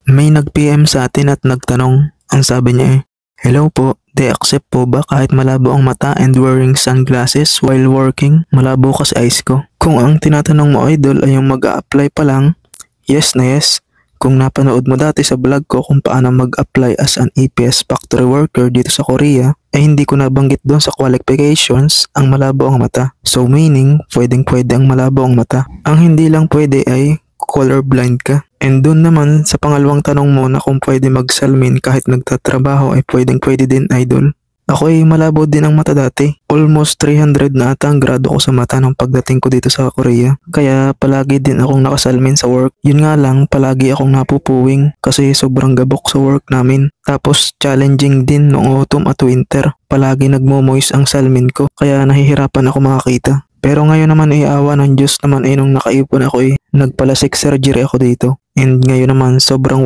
May nag-PM sa atin at nagtanong. Ang sabi niya "Hello po, de-accept po ba kahit malabo ang mata and wearing sunglasses while working? Malabo kasi eyes ko." Kung ang tinatanong mo idol ay yung mag-a-apply pa lang, yes na yes. Kung napanood mo dati sa vlog ko kung paano mag-apply as an EPS factory worker dito sa Korea, ay hindi ko nabanggit doon sa qualifications ang malabo ang mata. So meaning, pwedeng-pwede ang malabo ang mata. Ang hindi lang pwede ay colorblind ka. And doon naman sa pangalawang tanong mo na kung pwede mag-salmin kahit nagtatrabaho ay pwedeng-pwede din idol. Ako ay malabo din ang mata dati. Almost 300 na ata ang grado ko sa mata nung pagdating ko dito sa Korea. Kaya palagi din akong nakasalmin sa work. Yun nga lang, palagi akong napupuwing kasi sobrang gabok sa work namin. Tapos challenging din noong autumn at winter. Palagi nagmo-moist ang salmin ko kaya nahihirapan ako makakita. Pero ngayon naman ay awa ng Diyos naman ay nung nakaipon ako nagpalasik surgery ako dito. And ngayon naman sobrang